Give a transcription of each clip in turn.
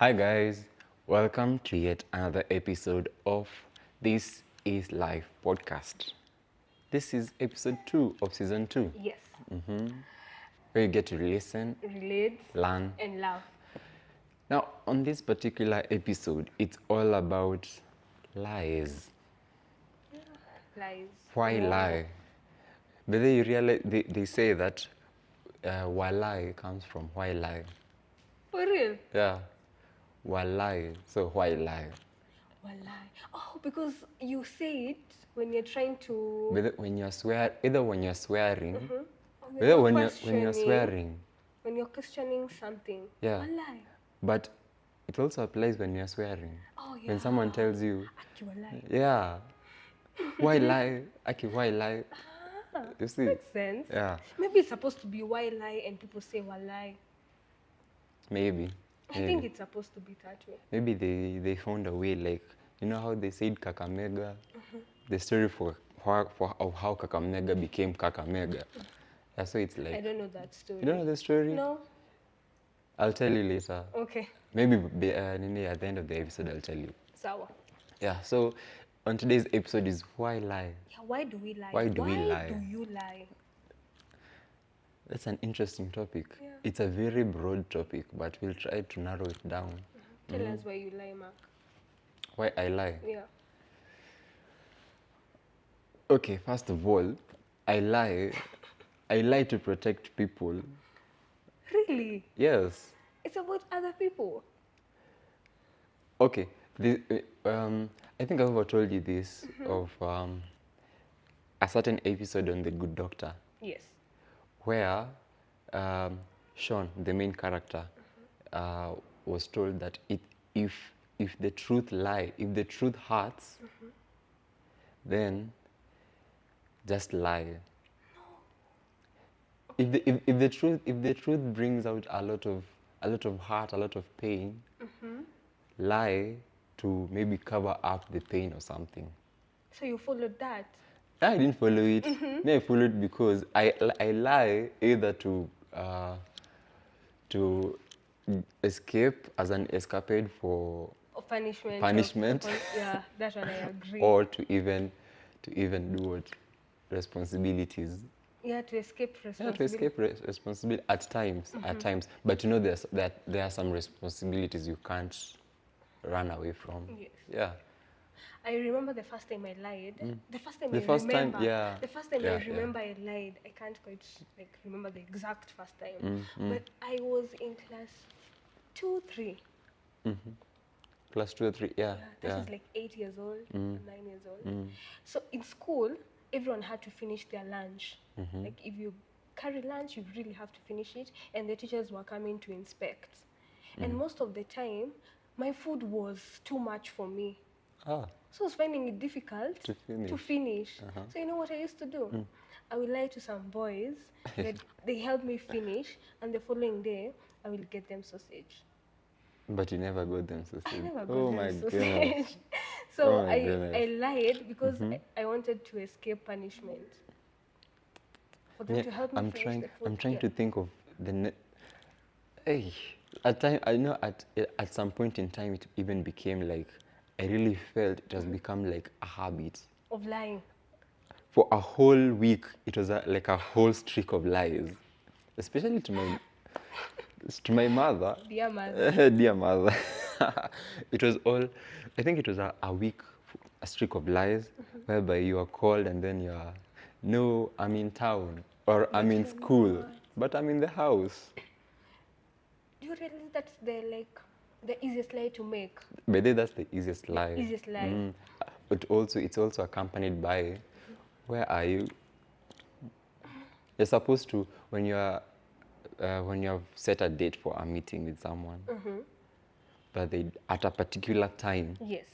Hi guys, welcome to yet another episode of This.is.life.Podcast. This is episode 2 of season 2, Yes. where you get to listen, Relate learn. and love. Now, on this particular episode, it's all about lies. Lies. Why Uongo. lie? But then you realize they say that walai comes from why lie. For real? Yeah, walai, so why lie? Walai. Oh, because you say it when you're trying to. Whether when you're either when you're swearing, Or whether when you're questioning- swearing, When you're questioning something. Yeah. Walai. but it also applies when you're swearing. Oh, yeah. When someone tells you, Aki walai. yeah, why lie? Aki, why lie? You see? Makes sense. Yeah, Maybe it's supposed to be why lie and people say walai. maybe. I think it's supposed to be that way. Maybe they found a way, like, you know how they said Kakamega? The story of how Kakamega became Kakamega. Yeah, so it's I like, don't know that story. you don't know the story? No? I'll tell you later. Okay. Maybe at the end of the episode, I'll tell you. Sawa. Yeah, so on today's episode is why lie? Yeah, why do we lie? Why do we lie? Why do you lie? That's an interesting topic. Yeah. It's a very broad topic, but we'll try to narrow it down. Tell us why you lie, Mark. Why I lie? Yeah. Okay, first of all, I lie to protect people. Really? Yes. It's about other people. Okay. I think I've ever told you this of a certain episode on The Good Doctor, Yes. where Sean, the main character, was told that if the truth hurts, then just lie. If the truth brings out a lot of hurt, a lot of pain, lie to maybe cover up the pain or something. So you followed that. I didn't follow it. I followed because I lie either to escape as an escapade for Or punishment. Punishment. Yeah, that one I agree. or to even do what responsibilities. Yeah, to escape Yeah, responsibility. to escape responsibility at times. But you know, there are some responsibilities you can't run away from. Yes. Yeah. I remember the first time I lied. The first time The I first time, remember. yeah. The first time Yeah, I yeah. remember I lied. I can't quite remember the exact first time. But I was in class 2, 3. Class 2 or 3. Yeah. That is like 8 years old, 9 years old. So in school, everyone had to finish their lunch. Like if you carry lunch, you really have to finish it. And the teachers were coming to inspect. And most of the time, my food was too much for me. Ah. So I was finding it difficult To finish. So you know what I used to do? I will lie to some boys that they help me finish, and the following day, I will get them sausage. But you never got them sausage. I never got Oh them my sausage. goodness. So Oh my goodness. I lied because I wanted to escape punishment. For them Yeah, to help me finish the food. I'm trying Yeah. to think of hey, at time I know at some point in time it even became like I really felt it has become like a habit. Of lying. For a whole week, it was like a whole streak of lies, especially to my mother. Dear mother. Dear mother. It was all, I think it was a week, a streak of lies, whereby you are called and then you are, no, I'm in town, or I'm in school, but I'm in the house. Do you realize that's the easiest lie to make? But then that's the easiest lie. Easiest lie. But also, it's also accompanied by, where are you? You're supposed to, when you have set a date for a meeting with someone, but at a particular time, Yes.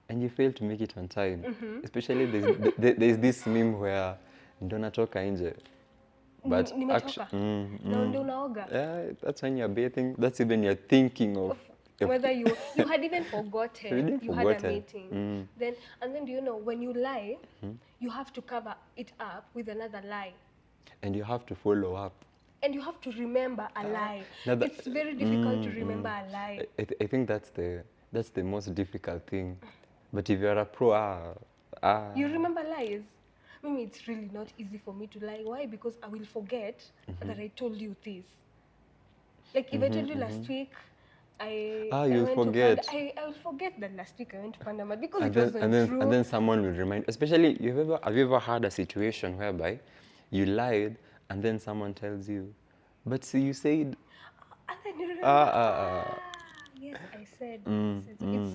and you fail to make it on time. Especially there's this meme where ndo natoka nje, but Nimetoka. Na ndio unaoga. yeah, that's when you're bathing. That's even you're thinking of Whether you had even forgotten you had a forgotten. meeting. Then do you know when you lie, you have to cover it up with another lie. and you have to follow up. and you have to remember a lie. Now that- It's very difficult to remember a lie. I think that's the most difficult thing. But if you're a pro, You remember lies. Maybe it's really not easy for me to lie. Why? Because I will forget that I told you this. Like if I told you last week, I you'll went forget. to I will forget that last week I went to Panama because and it wasn't true. then someone will remind. Especially, have you ever had a situation whereby you lied and then someone tells you, but see, you said. And then you remember. Yes, I said.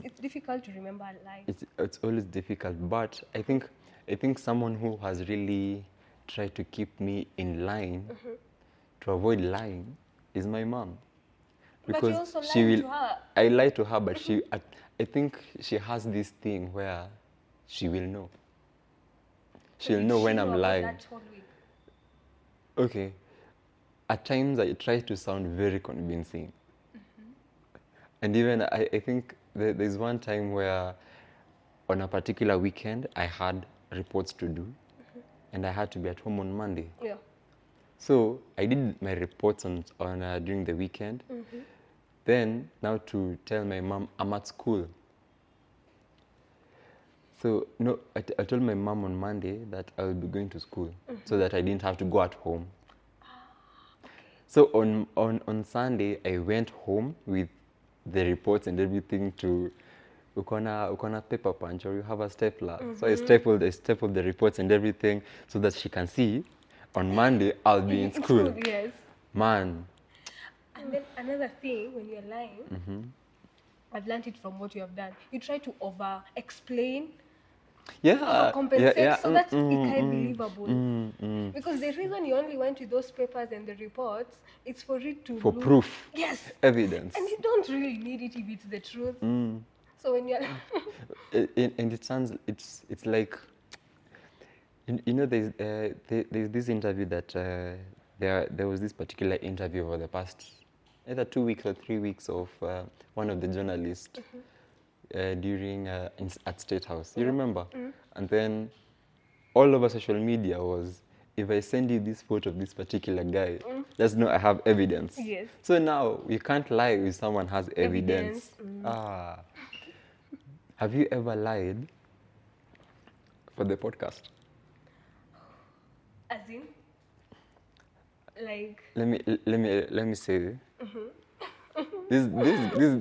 It's difficult to remember a lie. It's always difficult, but I think someone who has really tried to keep me in line to avoid lying is my mom. But you also she lied will. to her. I lie to her, but I think she has this thing where she will know. She'll know when I'm lying. That whole week. Okay. At times I try to sound very convincing. And even I think there's one time where on a particular weekend I had reports to do and I had to be at home on Monday. Yeah. So I did my reports on during the weekend. Then now to tell my mom I'm at school. So no, I told my mom on Monday that I will be going to school so that I didn't have to go at home. So on Sunday I went home with the reports and everything to ukona paper punch or you have a stapler. So I stapled the reports and everything so that she can see on Monday I'll be in school. Yes. Man. And then another thing, when you're lying, I've learned it from what you have done. You try to over-explain, overcompensate, so that it can be believable. Because the reason you only went with those papers and the reports, it's for it to For proof. Yes. Evidence. And you don't really need it if it's the truth. So when you're and it sounds it's like there's this interview that there was this particular interview over the past either 2 weeks or 3 weeks of one of the journalists during at State House. You remember? And then all over social media was, if I send you this photo of this particular guy, just know I have evidence. Yes. So now you can't lie if someone has evidence. Have you ever lied for the podcast? as in, like. Let me say. This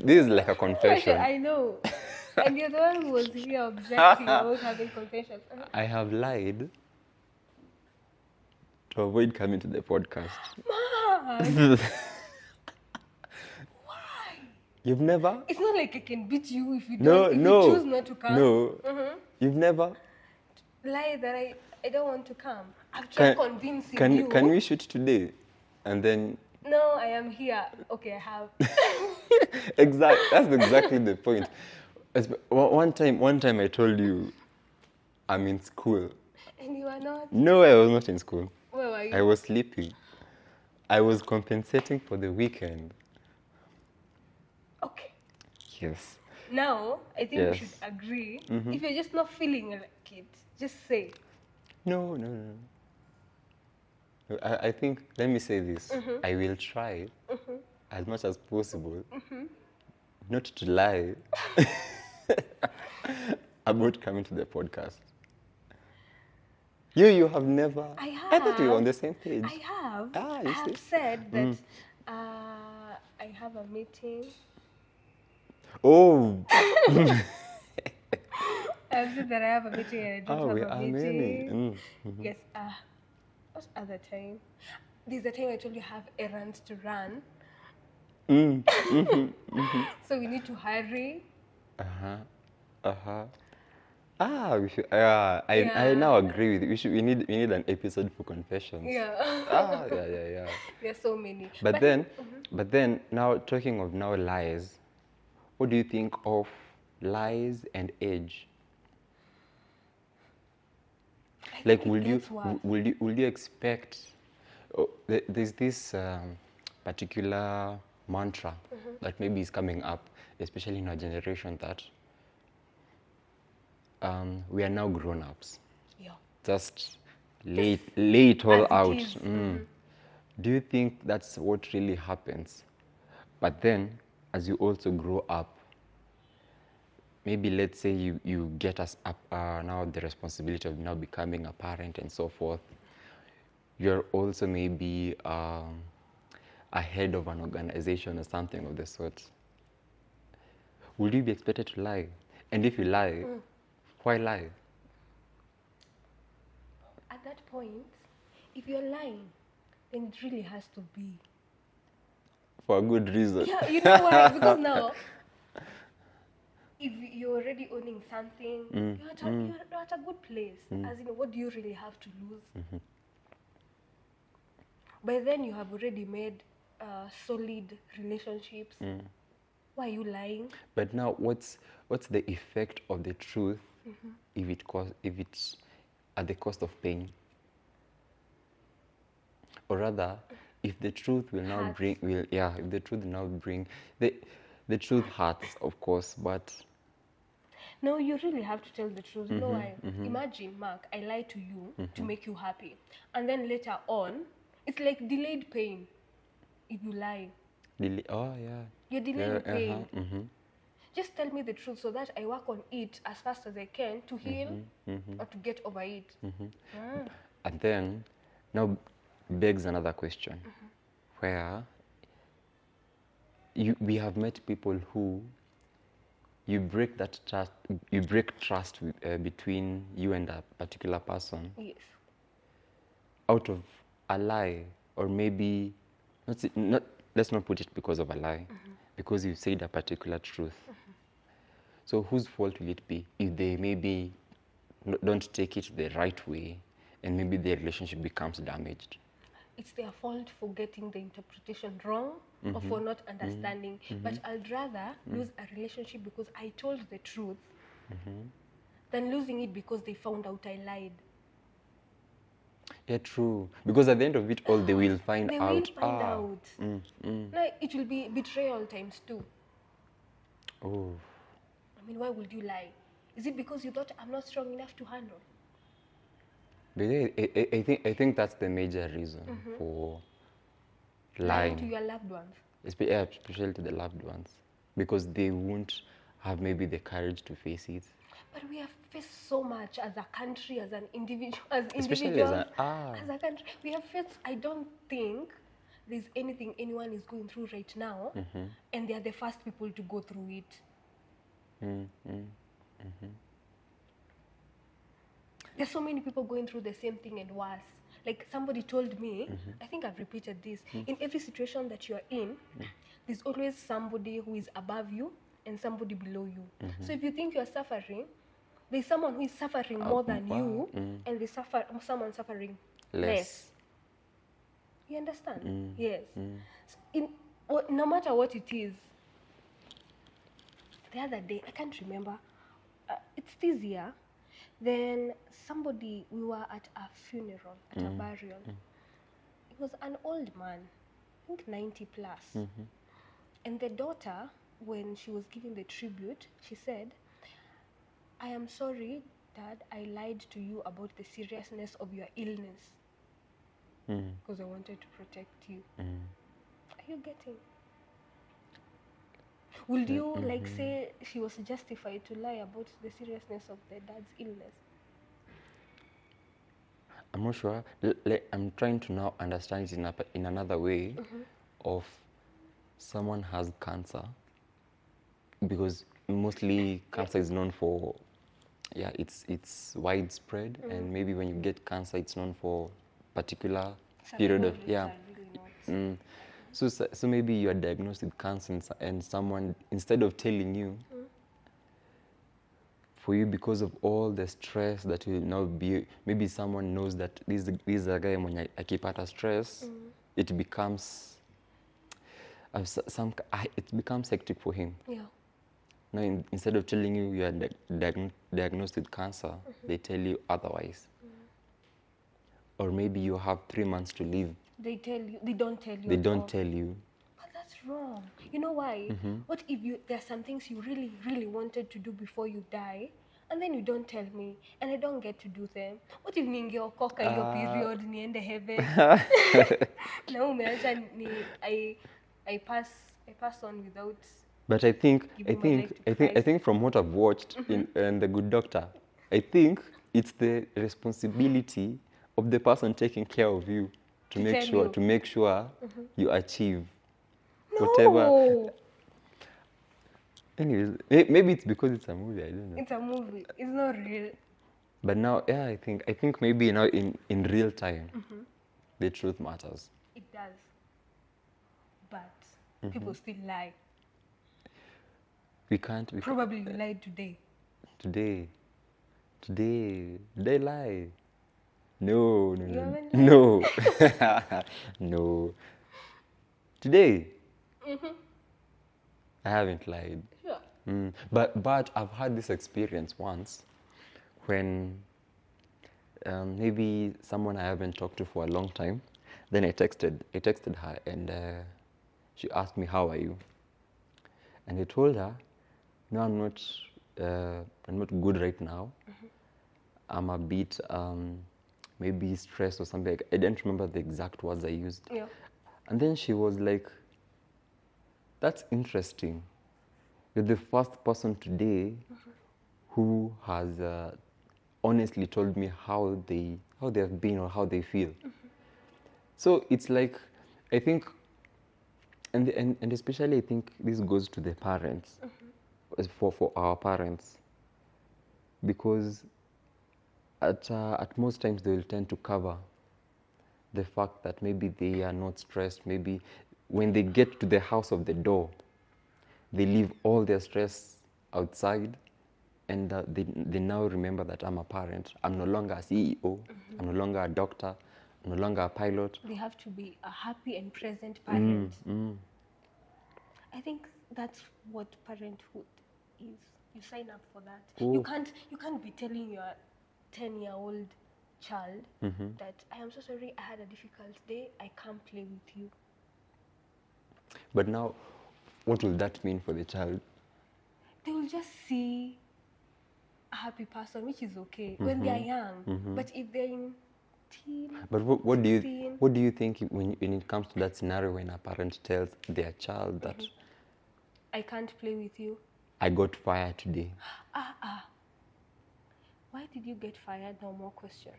is like a confession. I know. And you're the one who was here objecting about having confessions. I have lied to avoid coming to the podcast. Man! Why? You've never? It's not like I can beat you if you No, don't. If no. you choose not to come. No. You've never? Lie that I don't want to come. I've tried convincing you. Can we shoot today? And then. No, I am here. Okay, I have. That's exactly the point. One time I told you I'm in school. And you are not? No, I was not in school. Where were you? I was sleeping. I was compensating for the weekend. Okay. Yes. Now, I think we should agree. If you're just not feeling like it, just say. No. I think, let me say this. I will try as much as possible not to lie about coming to the podcast. You have never. I have. I thought we were on the same page. I have. You I have said that I have a meeting. Oh. I've said that I have a meeting and I don't have a meeting. Yes. What other time? There's a time I told you I have errands to run. So we need to hurry. We should. I now agree with you. We need an episode for confessions. Yeah. Yeah. There's so many. But then now talking of now lies, what do you think of lies and age? Like, will you expect? There's this particular mantra that maybe is coming up, especially in our generation, that we are now grown-ups. Yeah. Just lay it all out. Do you think that's what really happens? But then, as you also grow up, maybe let's say you get us up now the responsibility of now becoming a parent and so forth. You're also maybe a head of an organization or something of the sort. Will you be expected to lie? And if you lie, why lie? At that point, if you're lying, then it really has to be. For a good reason. Yeah, you know why? Because now, if you're already owning something, you're at a good place. As in, what do you really have to lose? By then, you have already made solid relationships. Why are you lying? But now, what's the effect of the truth if it's at the cost of pain? Or rather, if the truth will now Hurts. if the truth will now bring the truth hurts, of course, but No, you really have to tell the truth. You know why? Imagine, Mark, I lie to you to make you happy. And then later on, it's like delayed pain if you lie. oh yeah. You're delaying pain. Uh-huh. Just tell me the truth so that I work on it as fast as I can to heal or to get over it. And then, now begs another question, where we have met people who you break trust between you and a particular person Yes. out of a lie, or maybe not. Let's not put it because of a lie, because you said a particular truth. So whose fault will it be if they maybe don't take it the right way, and maybe their relationship becomes damaged? It's their fault for getting the interpretation wrong or for not understanding. But I'd rather lose a relationship because I told the truth than losing it because they found out I lied. Yeah, true. Because at the end of it all, they will find They out. will find out. Like, it will be betrayal times 2. Oh. I mean, why would you lie? Is it because you thought I'm not strong enough to handle? But I think that's the major reason for lying. To your loved ones. Especially to the loved ones, because they won't have maybe the courage to face it. But we have faced so much as a country, as an individual, Especially as as a country. We have faced. I don't think there's anything anyone is going through right now, and they are the first people to go through it. There's so many people going through the same thing and worse. Like somebody told me, I think I've repeated this, in every situation that you're in, there's always somebody who is above you and somebody below you. So if you think you're suffering, there's someone who is suffering more than you, and there's someone suffering less. You understand? Yes. So no matter what it is, the other day, I can't remember, it's this year, then we were at a funeral, at a burial. It was an old man, I think 90 plus. And the daughter, when she was giving the tribute, she said, I am sorry, Dad, I lied to you about the seriousness of your illness. Because I wanted to protect you. Are you getting? Would you say she was justified to lie about the seriousness of the dad's illness? I'm not sure. I'm trying to now understand it in another way of someone has cancer, because mostly cancer is known for, it's widespread, and maybe when you get cancer, it's known for particular period of So maybe you are diagnosed with cancer, and someone, instead of telling you, for you, because of all the stress that will now be, maybe someone knows that this is a guy when akipata stress, it becomes it becomes hectic for him. Yeah. Now, instead of telling you you are diagnosed with cancer, they tell you otherwise. Or maybe you have 3 months to live. They don't tell you. They don't tell you. But that's wrong. You know why? What if there are some things you really, really wanted to do before you die, and then you don't tell me, and I don't get to do them. What if ningeokoka hiyo period niende heaven? Na umeacha I pass on without. But I think Giving my life to Christ. from what I've watched in The Good Doctor, I think it's the responsibility of the person taking care of you to make sure you achieve whatever. No. Anyways, maybe it's because it's a movie. I don't know. It's a movie. It's not real. But now, yeah, I think maybe now in real time, the truth matters. It does. But people still lie. We can't. Probably you lied today. Today, they lie. No. You haven't lied? No. No. Today, I haven't lied. Sure. But I've had this experience once when maybe someone I haven't talked to for a long time. Then I texted her and she asked me, "How are you?" And I told her, "No, I'm not good right now. I'm a bit maybe stressed or something." I don't remember the exact words I used. Yeah. And then she was like, "That's interesting. You're the first person today who has honestly told me how they have been or how they feel." So it's like, I think, and especially I think this goes to the parents, for our parents, because at most times they will tend to cover the fact that maybe they are not stressed. Maybe when they get to the house of the door, they leave all their stress outside, and they now remember that I'm a parent. I'm no longer a CEO. I'm no longer a doctor. I'm no longer a pilot. They have to be a happy and present parent. I think that's what parenthood is. You sign up for that. Oh. You can't be telling your 10-year-old child that I am so sorry, I had a difficult day, I can't play with you. But now, what will that mean for the child? They will just see a happy person, which is okay when they are young. But if they're in teen, But what do 16, you think when it comes to that scenario when a parent tells their child that I can't play with you? I got fired today? Why did you get fired? No more question.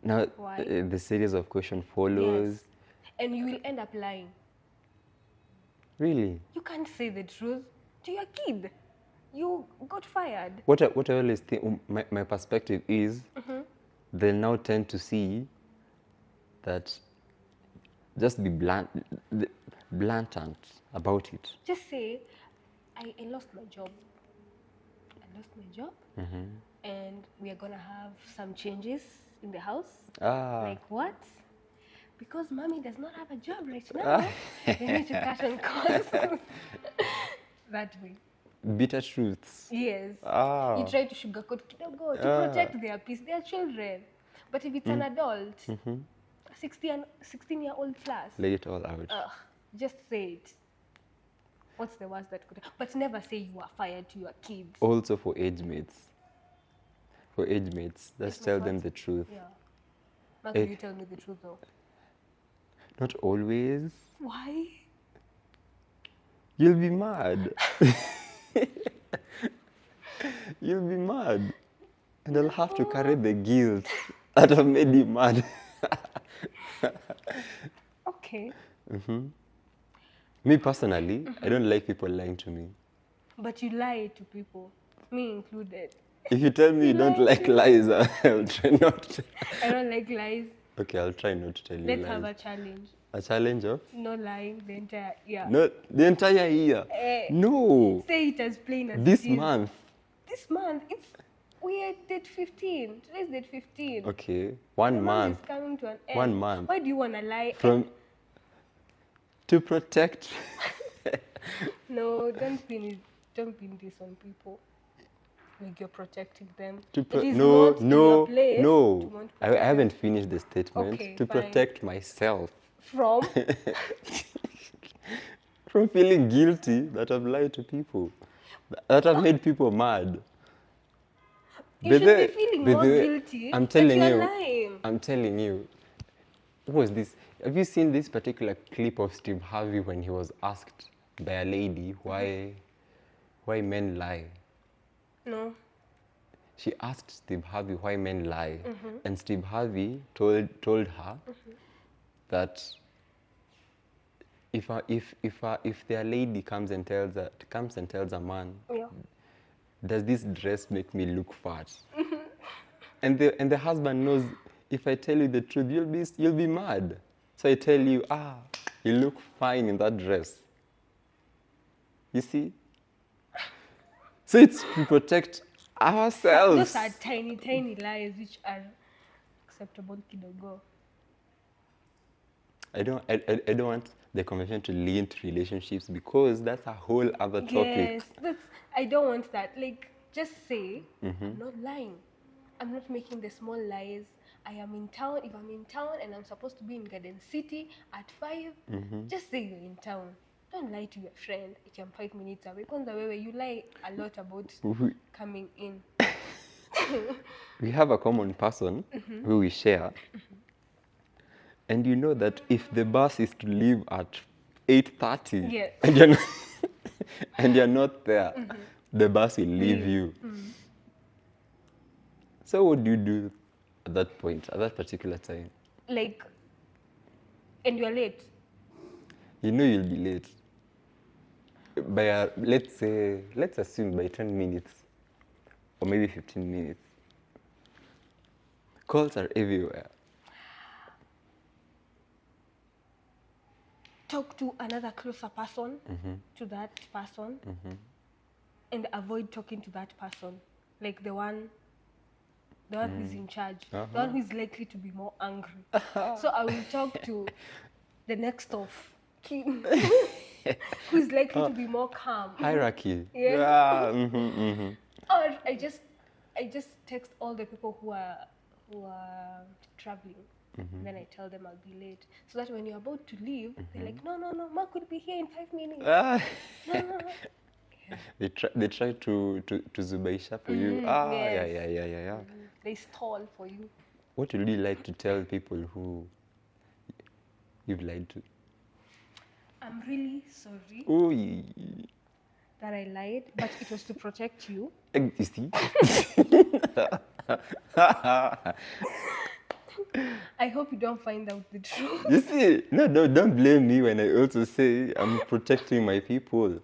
Now Why? the series of questions follows. Yes. And you will end up lying. Really? You can't say the truth to your kid. You got fired. What I always think, my perspective is, they now tend to see that just be blatant about it. Just say, I lost my job. I lost my job. And we are going to have some changes in the house. Like what? Because mommy does not have a job right now. We need to cut on costs. That way. Bitter truths. Yes. You try to sugarcoat kidogo to protect their peace, their children. But if it's an adult, 16-year-old plus, Lay it all out. just say it. What's the worst that could happen? But never say you are fired to your kids. Also for age mates. For age mates, just tell them the truth. Yeah. Mark, you tell me the truth though. Not always. Why? You'll be mad. You'll be mad. And I'll have to carry the guilt that have made you mad. Okay. Me personally, I don't like people lying to me. But you lie to people, me included. If you tell me you don't like lies, I'll try not to. I don't like lies. Okay, I'll try not to tell you Let's lies. have a challenge. A challenge of? No lying the entire year. Not the entire year. No. Say it as plain as This it is. month. This month, we are date 15. Today's date 15. Okay, 1 The month. is coming to an end. 1 month. Why do you want to lie? To protect. No, don't pin this on people. Like you're protecting them. To It is no, not in your place to no. want to I protect haven't finished the statement. Okay, to fine. protect myself from. from feeling guilty that I've lied to people, that I've made people mad. You should be feeling more guilty. I'm telling that you. you're lying. I'm telling you. What was this? Have you seen this particular clip of Steve Harvey when he was asked by a lady why men lie? No. She asked Steve Harvey why men lie, and Steve Harvey told her that if their lady comes and tells a man, Yeah. does this dress make me look fat? And the husband knows, if I tell you the truth, you'll be mad. So I tell you, you look fine in that dress. You see? So it's to protect ourselves. Those are tiny, tiny lies which are acceptable kidogo. I don't want the conversation to lean to relationships because that's a whole other topic. Yes, I don't want that. Like, just say, I'm not lying. I'm not making the small lies. I am in town. If I'm in town and I'm supposed to be in Garden City at 5, just say you're in town. Don't lie to your friend. I'm 5 minutes away. Because the way you lie a lot about coming in. We have a common person who we share. And you know that if the bus is to leave at 8:30 Yes. and you're not there, the bus will leave you. So what do you do at that point, at that particular time? Like, and you're late. You know you'll be late. By let's assume by 10 minutes or maybe 15 minutes. Calls are everywhere. Talk to another closer person, to that person, and avoid talking to that person. Like the one who's in charge, the one who is likely to be more angry. So I will talk to the next of kin, who is likely to be more calm. Hierarchy. Yes. Yeah. Or I just text all the people who are traveling. Then I tell them I'll be late. So that when you're about to leave, they're like, no, Mark will be here in 5 minutes. No. They try to zubaisha for you. Yes. Yeah. They stall for you. What would you like to tell people who you've lied to? I'm really sorry Ooh. that I lied, but it was to protect you. You see? I hope you don't find out the truth. You see? No, don't blame me when I also say I'm protecting my people.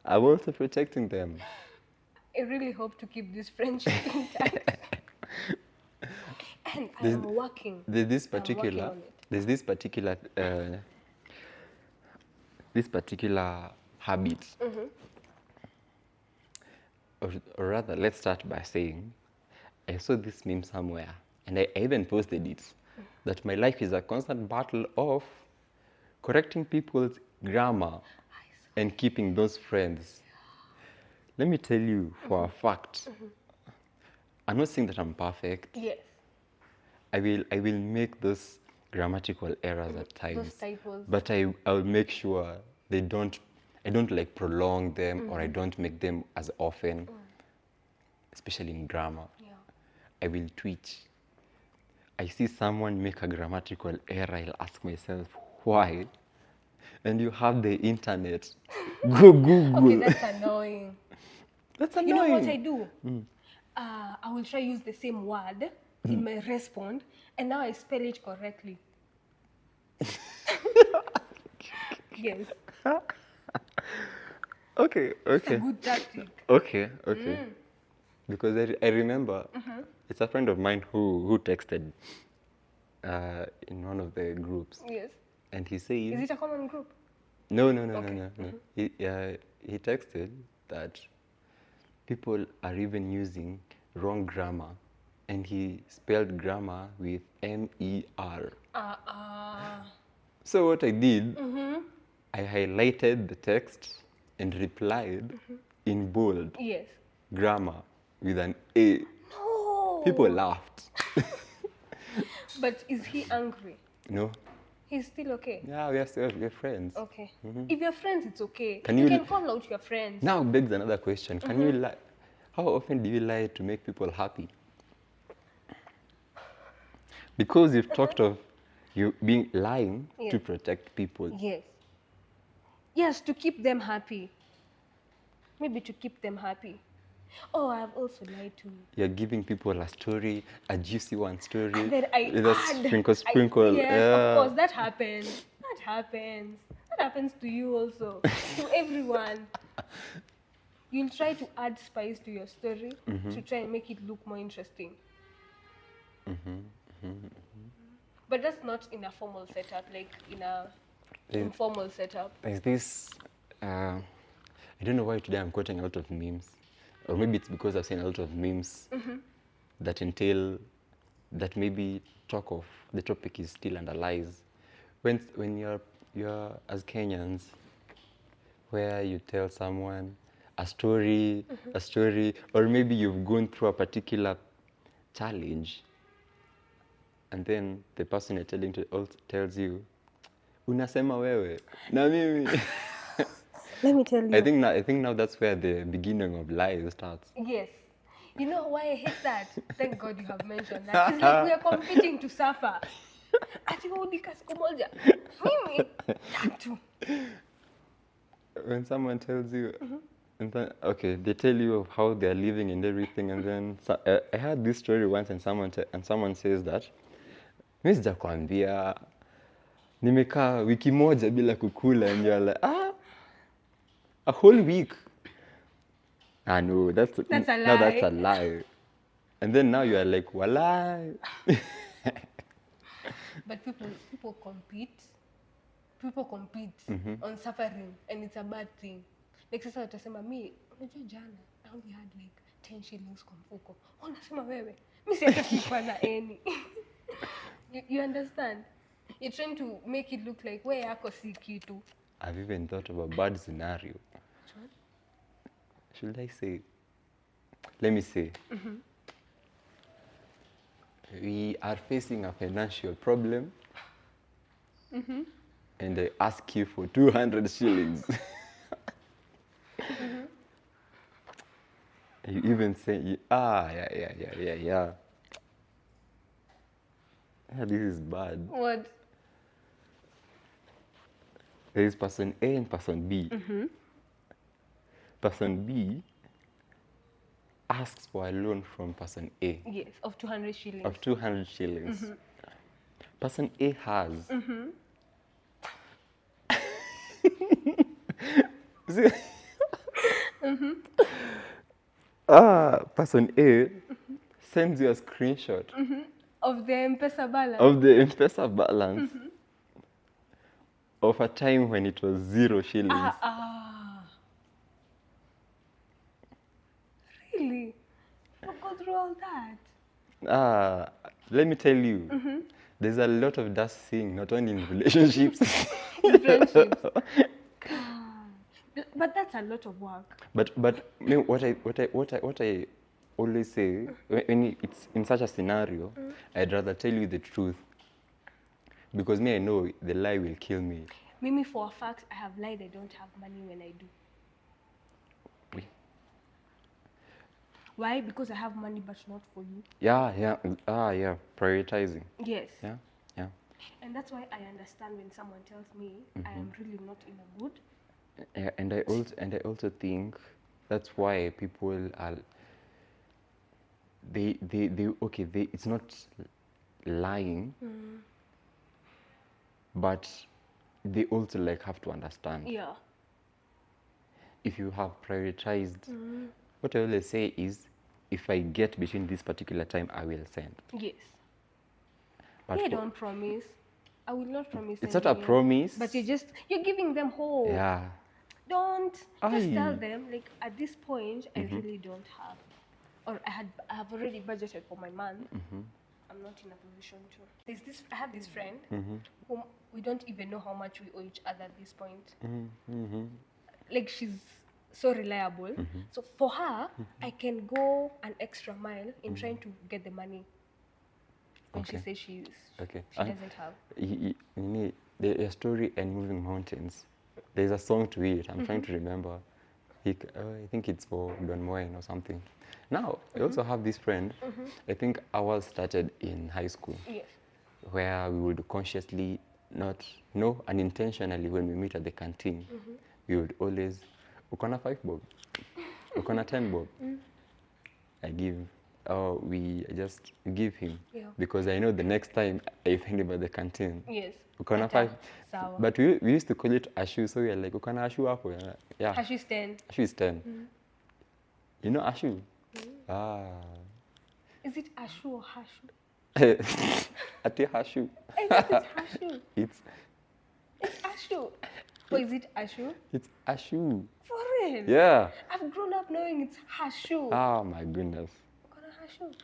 I'm also protecting them. I really hope to keep this friendship intact. And I am working. There's this particular habit. Or rather, let's start by saying, I saw this meme somewhere, and I even posted it, that my life is a constant battle of correcting people's grammar and keeping those friends. Let me tell you for a fact, I'm not saying that I'm perfect. Yes. I will make those grammatical errors at times. Those typos. But I'll make sure I don't like prolong them or I don't make them as often, especially in grammar. Yeah. I will twitch. I see someone make a grammatical error, I'll ask myself, why? And you have the internet. Go Google. Okay, that's annoying. That's annoying. You know what I do? I will try use the same word in my respond, and now I spell it correctly. Yes. Okay. It's a good tactic. Okay. Because I remember, it's a friend of mine who texted in one of the groups. Yes. And he said... Is it a common group? No. He texted that people are even using wrong grammar. And he spelled grammar with M-E-R. So what I did, I highlighted the text and replied in bold. Yes. Grammar with an A. No. People laughed. But is he angry? No. He's still okay? Yeah, we're friends. Okay. If you're friends, it's okay. Can you you can call out your friends. Now begs another question. Can you lie? How often do you lie to make people happy? Because you've talked of you being lying Yeah. to protect people. Yes. Yes, to keep them happy. Maybe to keep them happy. Oh, I've also lied to. You're giving people a story, a juicy one story. And then I with a add. sprinkle. Yes, of course, that happens. That happens. That happens to you also. To everyone. You'll try to add spice to your story to try and make it look more interesting. But that's not in a formal setup, like in a informal setup. There's this, I don't know why today I'm quoting a lot of memes. Or maybe it's because I've seen a lot of memes that entail, that maybe talk of, the topic is still under lies. When you're as Kenyans, where you tell someone a story, or maybe you've gone through a particular challenge, and then the person you're telling to tells you, unasema wewe na mimi. Let me tell you. I think now that's where the beginning of lies starts. Yes. You know why I hate that? Thank God you have mentioned that. It's like we are competing to suffer. Ati waudika siku moja. Mimi tatu. When someone tells you, and then, okay, they tell you of how they're living and everything, and then I heard this story once, and someone says that, mimi sijakwambia nimekaa wiki moja bila kukula, and you're like, a whole week. No, that's a lie. No, that's a lie. And then now you are like, walai. But people compete. People compete on suffering, and it's a bad thing. Like sasa utasema mi, unajua jana I only had like 10 shillings kwa mfuko. Unasema wewe, mimi sitaki na any. You understand? You're trying to make it look like wewe yako si kitu. I've even thought of a bad scenario. What? Should I say? Let me say. We are facing a financial problem, and I ask you for 200 shillings. You even say, yeah. Yeah, this is bad. What? There is person A and person B. Person B asks for a loan from person A. Yes, of 200 shillings. Of 200 shillings. Person A has. Person A sends you a screenshot of the M-Pesa balance. of the M-Pesa balance of a time when it was 0 shillings. Really? You go through all that? Let me tell you, there's a lot of that thing, not only in relationships. In friendships. But that's a lot of work. But what I always say, when it's in such a scenario, I'd rather tell you the truth, because me, I know the lie will kill me. Mimi, for a fact, I have lied I don't have money when I do. Why? Because I have money but not for you. Yeah. Prioritizing. Yes. Yeah. And that's why I understand when someone tells me I am really not in a mood. Yeah, and I also think that's why people are. They it's not lying, but they also like have to understand. Yeah. If you have prioritized, what I always say is, if I get between this particular time, I will send. Yes. But They don't promise. I will not promise. It's not a anything. promise. But you're giving them hope. Yeah. Don't just tell them, like, at this point I really don't have, or I have already budgeted for my month. I'm not in a position to. I have this friend whom we don't even know how much we owe each other at this point. Like, she's so reliable. So for her, I can go an extra mile in trying to get the money when she says she doesn't have. You need the story and moving mountains. There's a song to it. I'm trying to remember. I think it's for Don Moen or something. Now, I also have this friend. I think ours started in high school, Yes. where we would consciously not, no, unintentionally when we meet at the canteen, we would always, ukona 5 bob, ukona 10 bob. I just give him, Yeah. because I know the next time I find him at the canteen, Yes. ukona Ata, 5. sawa. But we used to call it ashu, so we are like, ukona ashu hapo? Yeah. Ashu stand. Ashu is 10. You know ashu? Is it ashu or hashu? Ati hashu. I think it's hashu. It's Ashu. Or is it ashu? It's ashu. For real? Yeah. I've grown up knowing it's hashu. Oh my goodness. Ukona hashu.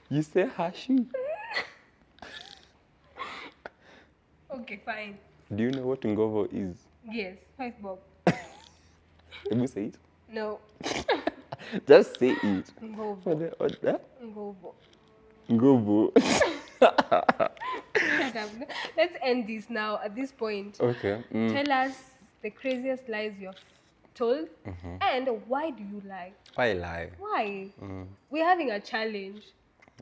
You say hashu? Okay, fine. Do you know what ngovo is? Yes, 5 bob. Can you say it? No. Just say it. Ngovo. What? Ngovo. Ngovo. Shut up. Let's end this now at this point. Okay. Tell us the craziest lies you've told and why do you lie? Why lie? Why? We're having a challenge.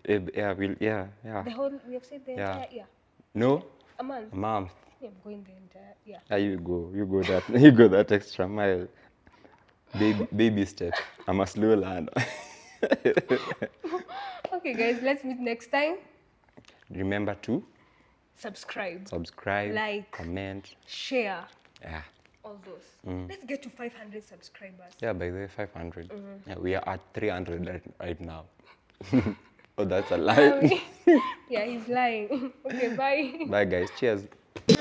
Yeah, The whole, we have said the Yeah. entire, No? a month. Mom. Yeah, I'm going the entire, yeah. You go that you go that extra mile. Baby step. I'm a slow learner. Okay, guys, let's meet next time. Remember to Subscribe, like, comment. share, Yeah. all those. Let's get to 500 subscribers. Yeah, by the way, 500. Yeah, we are at 300 right now. Oh, that's a lie. Yeah, he's lying. Okay, bye. Bye, guys. Cheers. You